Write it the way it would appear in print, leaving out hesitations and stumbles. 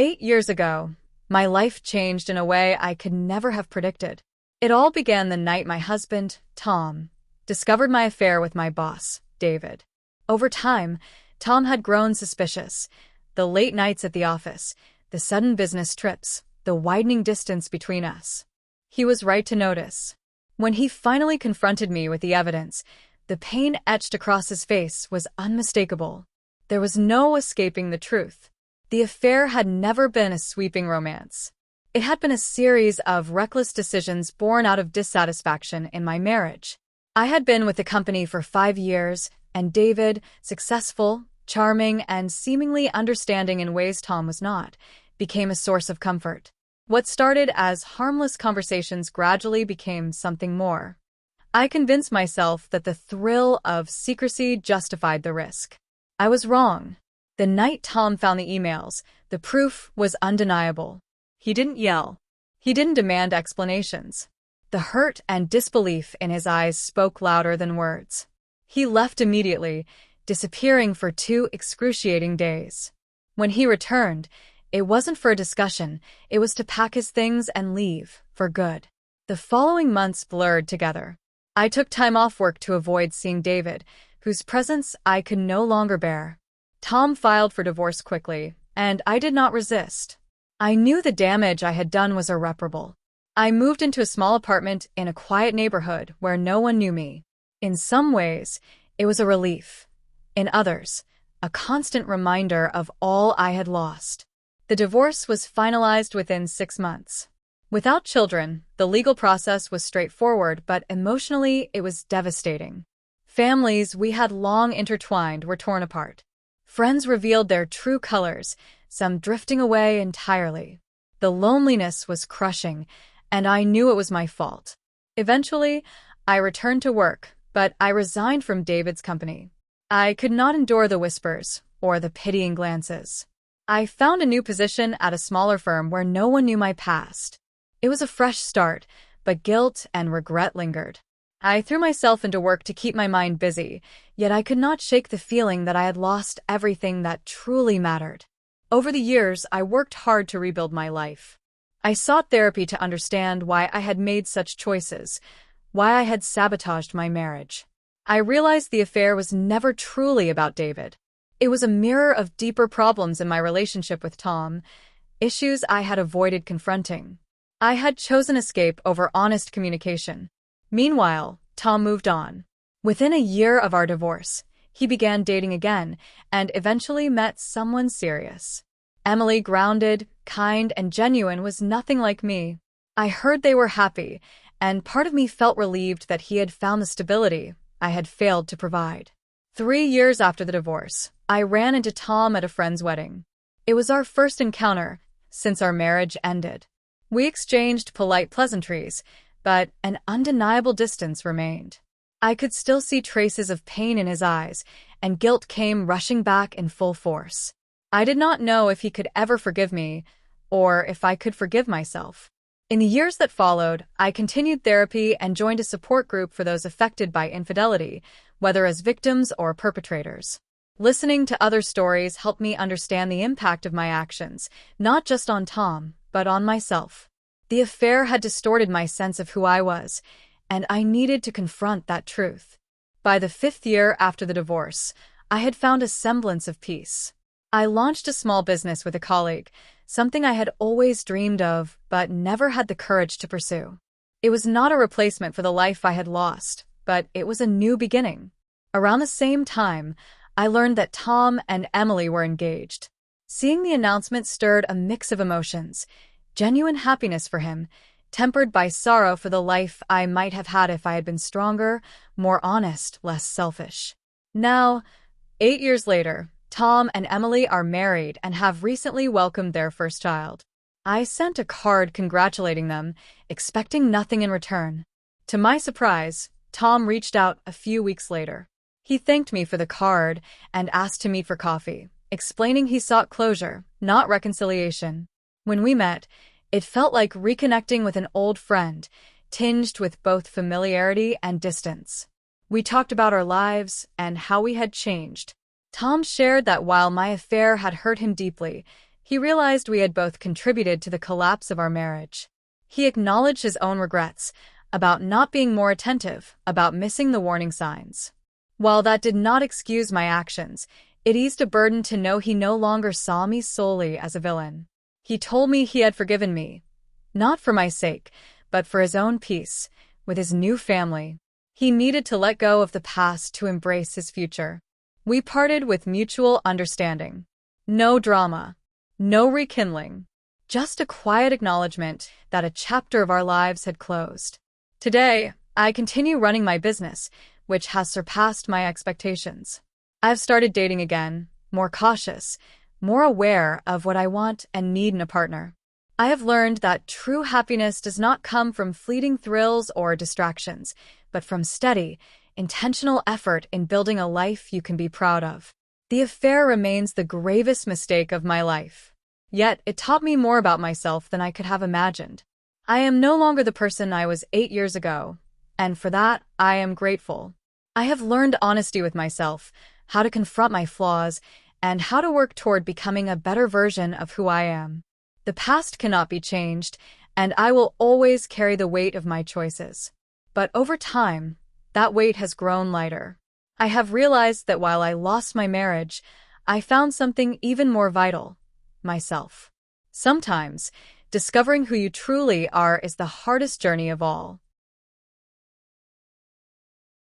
8 years ago, my life changed in a way I could never have predicted. It all began the night my husband, Tom, discovered my affair with my boss, David. Over time, Tom had grown suspicious. The late nights at the office, the sudden business trips, the widening distance between us. He was right to notice. When he finally confronted me with the evidence, the pain etched across his face was unmistakable. There was no escaping the truth. The affair had never been a sweeping romance. It had been a series of reckless decisions born out of dissatisfaction in my marriage. I had been with the company for 5 years, and David, successful, charming, and seemingly understanding in ways Tom was not, became a source of comfort. What started as harmless conversations gradually became something more. I convinced myself that the thrill of secrecy justified the risk. I was wrong. The night Tom found the emails, the proof was undeniable. He didn't yell. He didn't demand explanations. The hurt and disbelief in his eyes spoke louder than words. He left immediately, disappearing for 2 excruciating days. When he returned, it wasn't for a discussion, it was to pack his things and leave, for good. The following months blurred together. I took time off work to avoid seeing David, whose presence I could no longer bear. Tom filed for divorce quickly, and I did not resist. I knew the damage I had done was irreparable. I moved into a small apartment in a quiet neighborhood where no one knew me. In some ways, it was a relief. In others, a constant reminder of all I had lost. The divorce was finalized within 6 months. Without children, the legal process was straightforward, but emotionally it was devastating. Families we had long intertwined were torn apart. Friends revealed their true colors, some drifting away entirely. The loneliness was crushing, and I knew it was my fault. Eventually, I returned to work, but I resigned from David's company. I could not endure the whispers or the pitying glances. I found a new position at a smaller firm where no one knew my past. It was a fresh start, but guilt and regret lingered. I threw myself into work to keep my mind busy, yet I could not shake the feeling that I had lost everything that truly mattered. Over the years, I worked hard to rebuild my life. I sought therapy to understand why I had made such choices, why I had sabotaged my marriage. I realized the affair was never truly about David. It was a mirror of deeper problems in my relationship with Tom, issues I had avoided confronting. I had chosen escape over honest communication. Meanwhile, Tom moved on. Within a year of our divorce, he began dating again and eventually met someone serious. Emily, grounded, kind, and genuine, was nothing like me. I heard they were happy, and part of me felt relieved that he had found the stability I had failed to provide. 3 years after the divorce, I ran into Tom at a friend's wedding. It was our first encounter since our marriage ended. We exchanged polite pleasantries, but an undeniable distance remained. I could still see traces of pain in his eyes, and guilt came rushing back in full force. I did not know if he could ever forgive me, or if I could forgive myself. In the years that followed, I continued therapy and joined a support group for those affected by infidelity, whether as victims or perpetrators. Listening to other stories helped me understand the impact of my actions, not just on Tom, but on myself. The affair had distorted my sense of who I was, and I needed to confront that truth. By the 5th year after the divorce, I had found a semblance of peace. I launched a small business with a colleague, something I had always dreamed of but never had the courage to pursue. It was not a replacement for the life I had lost, but it was a new beginning. Around the same time, I learned that Tom and Emily were engaged. Seeing the announcement stirred a mix of emotions, genuine happiness for him, tempered by sorrow for the life I might have had if I had been stronger, more honest, less selfish. Now, 8 years later, Tom and Emily are married and have recently welcomed their first child. I sent a card congratulating them, expecting nothing in return. To my surprise, Tom reached out a few weeks later. He thanked me for the card and asked to meet for coffee, explaining he sought closure, not reconciliation. When we met, it felt like reconnecting with an old friend, tinged with both familiarity and distance. We talked about our lives and how we had changed. Tom shared that while my affair had hurt him deeply, He realized we had both contributed to the collapse of our marriage. He acknowledged his own regrets about not being more attentive, about missing the warning signs. While that did not excuse my actions, it eased a burden to know he no longer saw me solely as a villain. He told me he had forgiven me, not for my sake, but for his own peace, with his new family. He needed to let go of the past to embrace his future. We parted with mutual understanding. No drama, no rekindling, just a quiet acknowledgement that a chapter of our lives had closed. Today, I continue running my business, which has surpassed my expectations. I've started dating again, more cautious, more aware of what I want and need in a partner. I have learned that true happiness does not come from fleeting thrills or distractions, but from steady, intentional effort in building a life you can be proud of. The affair remains the gravest mistake of my life. Yet, it taught me more about myself than I could have imagined. I am no longer the person I was 8 years ago, and for that, I am grateful. I have learned honesty with myself, how to confront my flaws, and how to work toward becoming a better version of who I am. The past cannot be changed, and I will always carry the weight of my choices. But over time, that weight has grown lighter. I have realized that while I lost my marriage, I found something even more vital: myself. Sometimes, discovering who you truly are is the hardest journey of all.